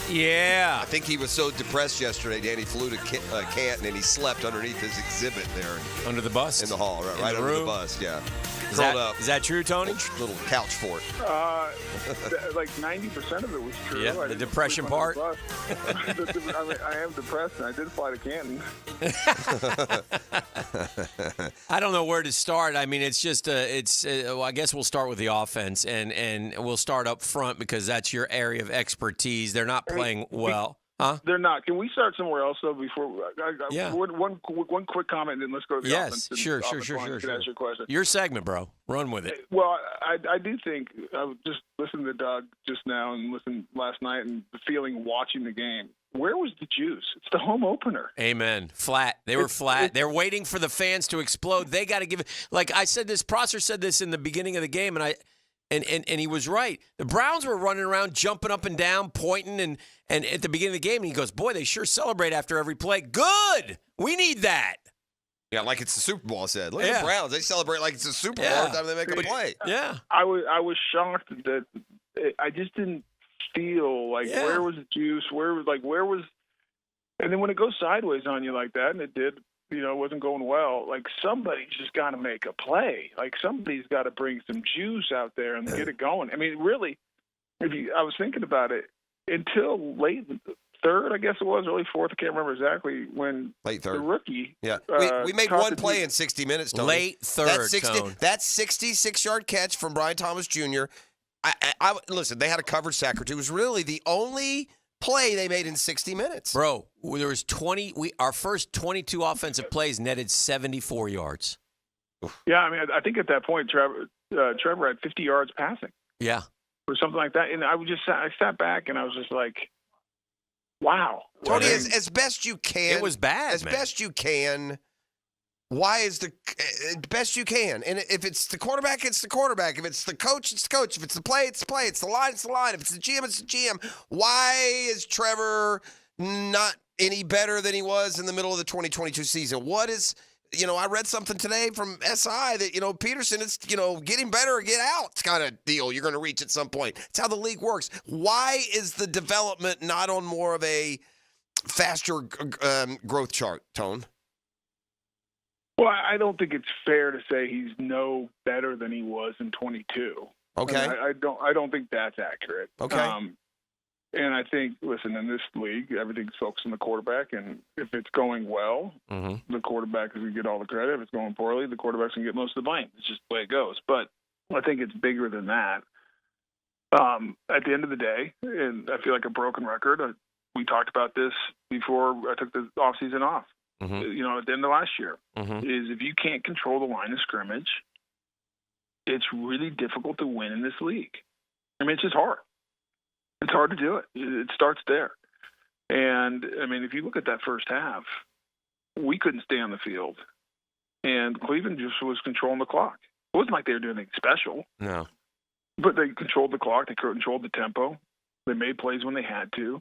Yeah. I think he was so depressed yesterday, Danny flew to Canton, and he slept underneath his exhibit there. Under the bus? In the hall, right the under room? the bus, yeah. Is that true, Tony? Little couch fort. Like 90% of it was true. Yeah, the depression part. I am depressed, and I did fly to Canton. I don't know where to start. I mean, it's just well, I guess we'll start with the offense, and we'll start up front because that's your area of expertise. They're not playing well. Huh? They're not. Can we start somewhere else, though, before Yeah. one quick comment, and then let's go to the offense. Sure. Ask your question. Your segment, bro. Run with it. Well, I do think I was just listening to Doug just now and listened last night and the feeling watching the game. Where was the juice? It's the home opener. Amen. Flat. They were flat. They're waiting for the fans to explode. They got to give it. Like I said this, Prosser said this in the beginning of the game, and he was right. The Browns were running around, jumping up and down, pointing, and at the beginning of the game, he goes, boy, they sure celebrate after every play. Good. We need that. Yeah, like it's the Super Bowl, I said. Look at the Browns. They celebrate like it's the Super Bowl every time they make a play. Yeah. I was shocked that I just didn't feel like where was the juice? Where was and then when it goes sideways on you like that, and it did, it wasn't going well, like somebody's just got to make a play. Like somebody's got to bring some juice out there and get it going. I mean, really, I was thinking about it until late third, I guess it was, early fourth, I can't remember exactly, when late third. The rookie. Yeah, we made one play in 60 minutes, Tony. Late third, That 66-yard catch from Brian Thomas Jr., I listen, they had a covered sack or two. It was really the only play they made in 60 minutes. Bro, there was our first 22 offensive plays netted 74 yards. Yeah, I mean, I think at that point, Trevor had 50 yards passing. Yeah. Or something like that. And I sat back and I was just like, wow. Tony, as best you can. It was bad, As best you can. Why is the best you can? And if it's the quarterback, it's the quarterback. If it's the coach, it's the coach. If it's the play, it's the play. It's the line, it's the line. If it's the GM, it's the GM. Why is Trevor not any better than he was in the middle of the 2022 season? What is, I read something today from SI that, Peterson, it's, get him better or get out kind of deal you're going to reach at some point. It's how the league works. Why is the development not on more of a faster growth chart, Tone? Well, I don't think it's fair to say he's no better than he was in 22. Okay. I don't think that's accurate. Okay. And I think, listen, in this league, everything's focused on the quarterback, and if it's going well, the quarterback is going to get all the credit. If it's going poorly, the quarterback's going to get most of the blame. It's just the way it goes. But I think it's bigger than that. At the end of the day, and I feel like a broken record, we talked about this before I took the offseason off. At the end of last year, is if you can't control the line of scrimmage, it's really difficult to win in this league. I mean, it's just hard. It's hard to do it. It starts there. And, I mean, if you look at that first half, we couldn't stay on the field. And Cleveland just was controlling the clock. It wasn't like they were doing anything special. No. But they controlled the clock. They controlled the tempo. They made plays when they had to.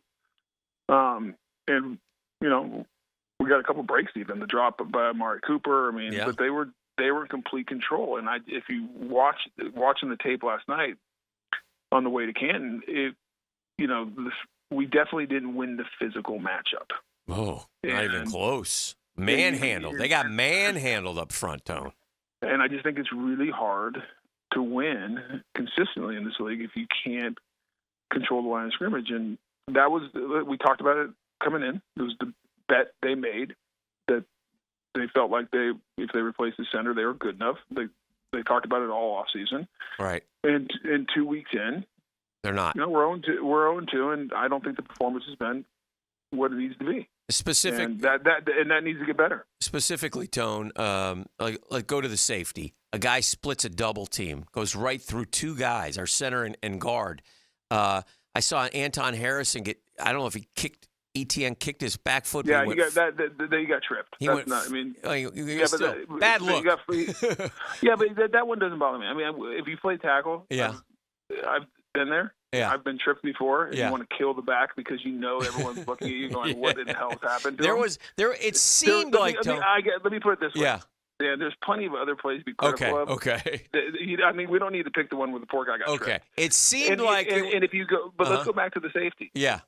We got a couple breaks even. The drop by Amari Cooper. I mean, but they were in complete control. And if you watching the tape last night on the way to Canton, we definitely didn't win the physical matchup. Oh, not even close. Manhandled. They got manhandled up front, Tone. And I just think it's really hard to win consistently in this league if you can't control the line of scrimmage. And we talked about it coming in. It was the bet they made that they felt like if they replaced the center, they were good enough. They talked about it all off season. Right. And 2 weeks in, they're not. We're 0-2, and I don't think the performance has been what it needs to be. And that needs to get better. Specifically, Tone, like go to the safety. A guy splits a double team, goes right through two guys, our center and guard. I saw Anton Harrison ETN kicked his back foot. Yeah, you got tripped. Bad look. But that one doesn't bother me. I mean, if you play tackle, I've been there. Yeah. I've been tripped before, and you want to kill the back because everyone's looking at you going, what in the hell has happened to him? It seemed like... Let me put it this way. Yeah. Yeah, there's plenty of other plays to be critical of. Okay. I mean, we don't need to pick the one where the poor guy got tripped. It seemed and if you go... But let's go back to the safety. Yeah.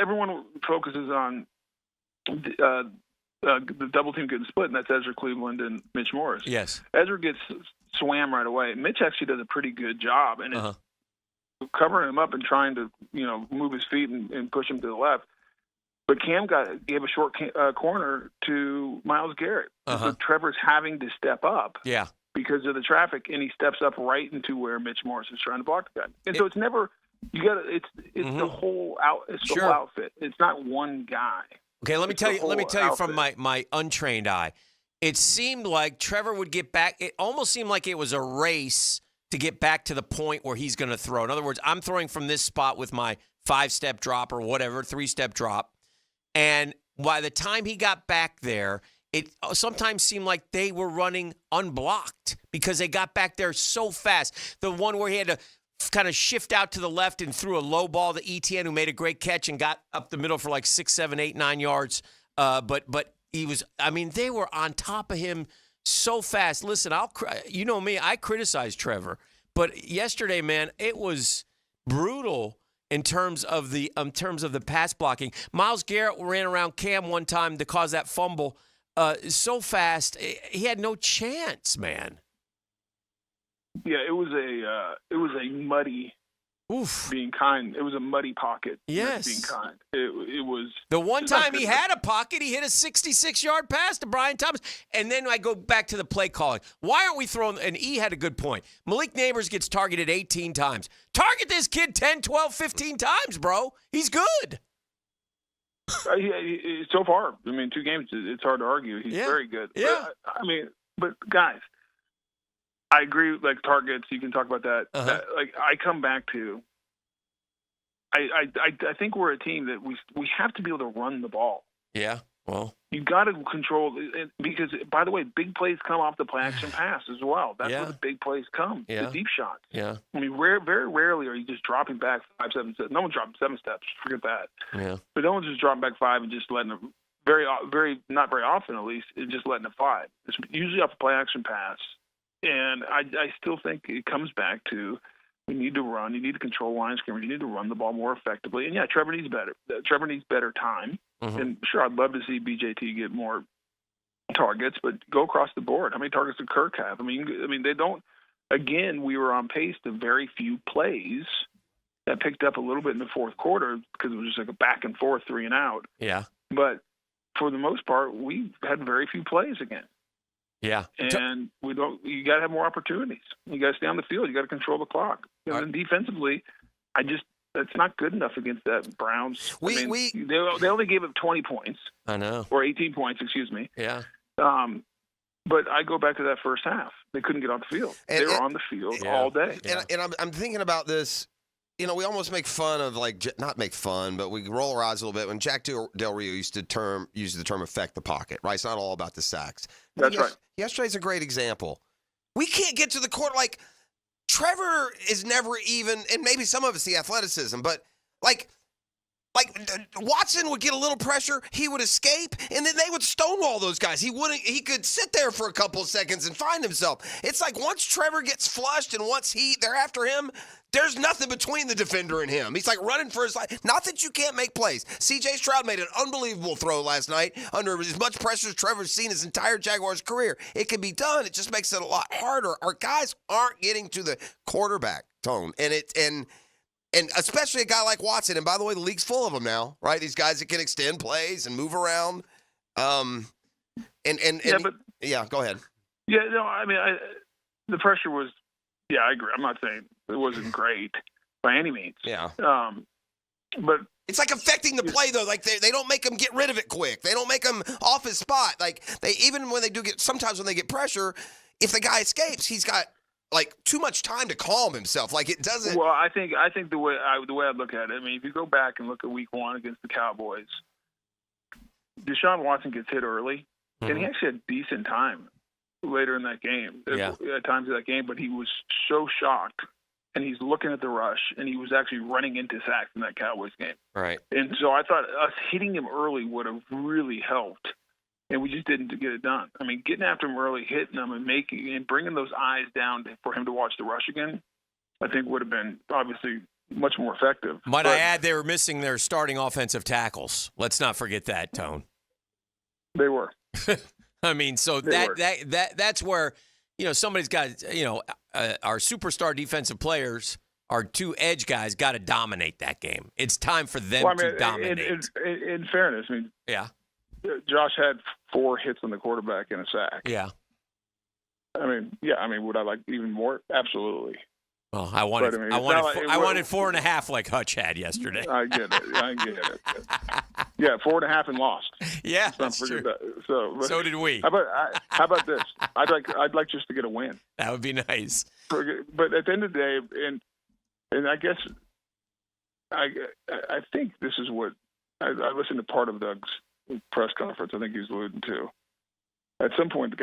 everyone focuses on the double team getting split, and that's Ezra Cleveland and Mitch Morris. Yes. Ezra gets swam right away. Mitch actually does a pretty good job, and is covering him up and trying to, move his feet and push him to the left. But Cam gave a short corner to Myles Garrett. So Trevor's having to step up because of the traffic, and he steps up right into where Mitch Morris is trying to block the guy. And so it's never it's the whole the whole outfit. It's not one guy. Okay, let me tell you from my untrained eye. It seemed like Trevor would get back. It almost seemed like it was a race to get back to the point where he's going to throw. In other words, I'm throwing from this spot with my 5-step drop or whatever, 3-step drop. And by the time he got back there, it sometimes seemed like they were running unblocked because they got back there so fast. The one where he had to kind of shift out to the left and threw a low ball to ETN, who made a great catch and got up the middle for like 6, 7, 8, 9 yards. But he was, they were on top of him so fast. Listen, you know me, I criticize Trevor, but yesterday, man, it was brutal in terms of the pass blocking. Myles Garrett ran around Cam one time to cause that fumble so fast. He had no chance, man. Yeah, it was a muddy. Oof. Being kind. It was a muddy pocket. Yes. Being kind. It was. The one time he had a pocket, he hit a 66-yard pass to Brian Thomas. And then I go back to the play calling. Why aren't we throwing – and E had a good point. Malik Neighbors gets targeted 18 times. Target this kid 10, 12, 15 times, bro. He's good. So far, 2 games, it's hard to argue. He's very good. Yeah. But guys, I agree. Like targets, you can talk about that. I come back to. I think we're a team that we have to be able to run the ball. Yeah. Well, you got to control because, by the way, big plays come off the play action pass as well. That's where the big plays come. The deep shots. Yeah. Very rarely are you just dropping back 5, 7 steps. No one's dropping 7 steps. Forget that. Yeah. But no one's just dropping back 5 and just letting them. Not very often at least, just letting it fly. It's usually off the play action pass. And I still think it comes back to we need to run. You need to control line of scrimmage. You need to run the ball more effectively. And, Trevor needs better. Trevor needs better time. And, sure, I'd love to see BJT get more targets, but go across the board. How many targets did Kirk have? They don't – again, we were on pace to very few plays that picked up a little bit in the fourth quarter because it was just like a back and forth 3 and out. Yeah. But for the most part, we had very few plays again. Yeah. And you got to have more opportunities. You got to stay on the field. You got to control the clock. And defensively, that's not good enough against that Browns. They only gave up 20 points. I know. Or 18 points, excuse me. Yeah. But I go back to that first half. They couldn't get off the field. They were on the field all day. Yeah. And I'm thinking about this. We almost make fun of not make fun, but we roll our eyes a little bit when Jack Del Rio used the term affect the pocket, right? It's not all about the sacks. That's right. Yesterday's a great example. We can't get to the court. Trevor is never even, and maybe some of it's the athleticism, but Watson would get a little pressure, he would escape, and then they would stonewall those guys. He could sit there for a couple of seconds and find himself. It's like once Trevor gets flushed and once they're after him, there's nothing between the defender and him. He's running for his life. Not that you can't make plays. C.J. Stroud made an unbelievable throw last night under as much pressure as Trevor's seen his entire Jaguars career. It can be done. It just makes it a lot harder. Our guys aren't getting to the quarterback, Tone. And especially a guy like Watson. And by the way, the league's full of them now, right? These guys that can extend plays and move around. Go ahead. Yeah, no, the pressure was, I agree. I'm not saying it wasn't great by any means. Yeah. But it's affecting the play though. They don't make him get rid of it quick. They don't make him off his spot. Even when they do sometimes when they get pressure, if the guy escapes, he's got too much time to calm himself. It doesn't. Well, I think the way I look at it, if you go back and look at Week 1 against the Cowboys, Deshaun Watson gets hit early, and he actually had decent time later in that game. At times in that game, but he was so shocked, and he's looking at the rush, and he was actually running into sacks in that Cowboys game. Right. And so I thought us hitting him early would have really helped. And we just didn't get it done. Getting after him early, hitting him, and bringing those eyes down for him to watch the rush again, I think would have been obviously much more effective. Might I add, they were missing their starting offensive tackles. Let's not forget that, Tone. They were. I mean, so that's where, somebody's got, our superstar defensive players, our two edge guys, got to dominate that game. It's time for them to dominate. In fairness, I mean, yeah, Josh had 4 hits on the quarterback and a sack. Yeah. I mean, would I like even more? Absolutely. Well, I wanted 4.5 like Hutch had yesterday. I get it. Yeah, 4.5 and lost. Yeah, that's true. So did we. How about this? I'd like just to get a win. That would be nice. But at the end of the day, and I guess I think this is what I listened to part of Doug's press conference. I think he was alluding to. At some point,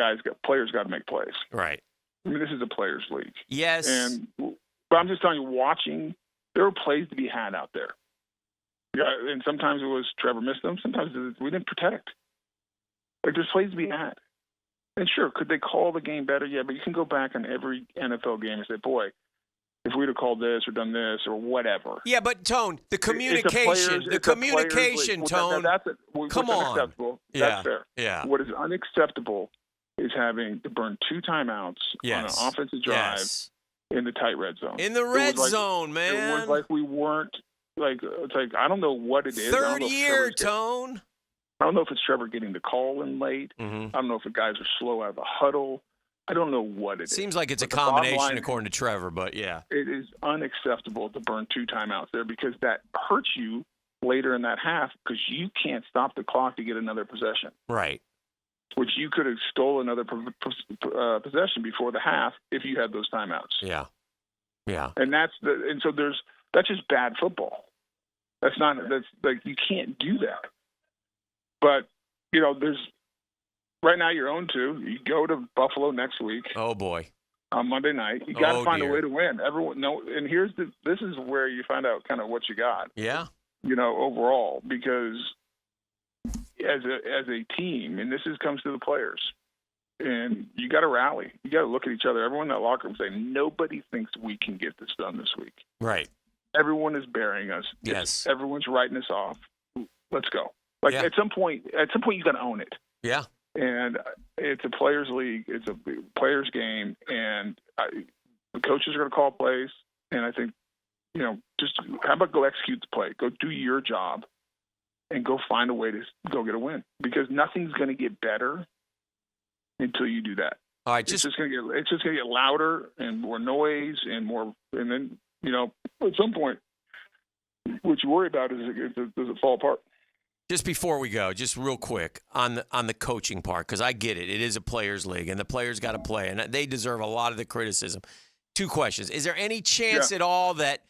players got to make plays. Right. I mean, this is a players' league. Yes. But I'm just telling you, watching, there were plays to be had out there. Yeah, and sometimes it was Trevor missed them. Sometimes we didn't protect. Like, there's plays to be had. And sure, could they call the game better? Yeah, but you can go back on every NFL game and say, boy, if we'd have called this or done this or whatever. Yeah, but Tone, the communication, Tone. Come on. Unacceptable. Yeah. That's fair. Yeah. What is unacceptable is having to burn 2 timeouts on an offensive drive in the tight red zone. In the red zone, man. It was like we weren't it's like I don't know what it is. Third year, Tone. I don't know if it's Trevor getting the call in late. Mm-hmm. I don't know if the guys are slow out of the huddle. I don't know what it is. Seems like it's a combination according to Trevor, but yeah. It is unacceptable to burn 2 timeouts there because that hurts you later in that half because you can't stop the clock to get another possession. Right. Which you could have stole another possession before the half if you had those timeouts. Yeah. Yeah. And that's just bad football. That's like you can't do that. But, there's right now you're 0-2. You go to Buffalo next week. Oh boy. On Monday night. You got to find a way to win. And this is where you find out kind of what you got. Yeah. Overall, because as a team, and this comes to the players, and you got to rally. You got to look at each other. Everyone in that locker room say, nobody thinks we can get this done this week. Right. Everyone is burying us. Yes. Everyone's writing us off. Let's go. At some point, you got to own it. Yeah. And it's a players' league. It's a players' game, and the coaches are going to call plays. And I think, just how about go execute the play? Go do your job, and go find a way to go get a win. Because nothing's going to get better until you do that. All right, it's just going to get louder and more noise and more. And then at some point, what you worry about is does it fall apart? Just before we go, just real quick on the coaching part, because I get it. It is a players' league, and the players got to play, and they deserve a lot of the criticism. 2 questions. Is there any chance at all that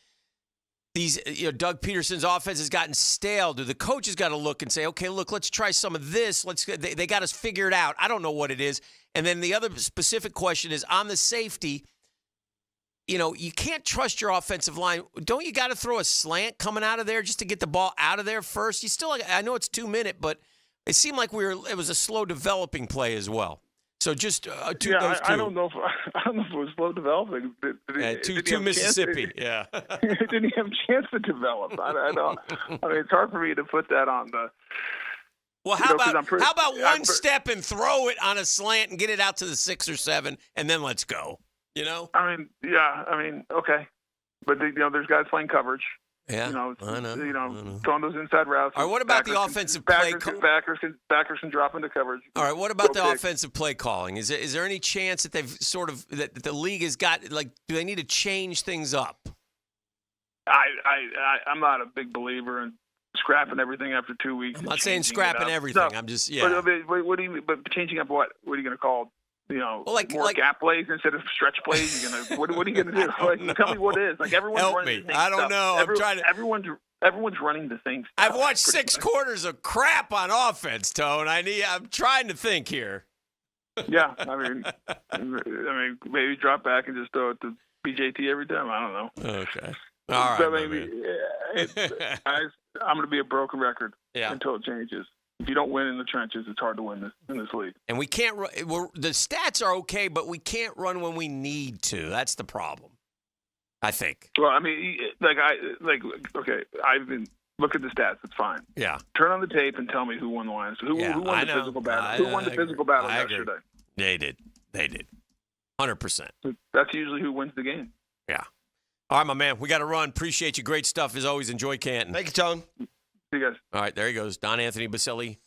these Doug Peterson's offense has gotten stale? Do the coaches got to look and say, okay, look, let's try some of this. They got us figured out. I don't know what it is. And then the other specific question is on the safety. You can't trust your offensive line. Don't you got to throw a slant coming out of there just to get the ball out of there first? You still, I know it's 2 minutes, but it seemed like it was a slow developing play as well. So just those 2. I don't know if it was slow developing. Two Mississippi. Yeah. It didn't have a chance to develop. I don't. I mean, it's hard for me to put that on the. Well, how about one step and throw it on a slant and get it out to the 6 or 7, and then let's go. I mean, okay, but there's guys playing coverage. Yeah, I know. Throwing those inside routes. All right, what about the offensive play? Backers can drop into coverage. All right, what about the offensive play calling? Is there any chance that they've that the league has got do they need to change things up? I'm not a big believer in scrapping everything after 2 weeks. I'm not saying scrapping everything. No. I'm just But what do you? But changing up what? What are you going to call? More gap plays instead of stretch plays. You're gonna what are you gonna do? Tell me what it is. Everyone's Help running me. I don't know. I'm trying to. Everyone's running the same stuff. I've watched 6 quarters of crap on offense, Tone. I'm trying to think here. Yeah, I mean, maybe drop back and just throw it to BJT every time. I don't know. Okay. All right. I'm going to be a broken record until it changes. If you don't win in the trenches, it's hard to win in this league. And we can't run. The stats are okay, but we can't run when we need to. That's the problem. I think. Well, I mean, okay, look at the stats. It's fine. Yeah. Turn on the tape and tell me who won the Lions. Who won the physical battle? Who won the physical battle yesterday? They did. 100%. That's usually who wins the game. Yeah. All right, my man. We got to run. Appreciate you. Great stuff as always. Enjoy Canton. Thank you, Tone. See you guys. All right, there he goes. Don Anthony Boselli.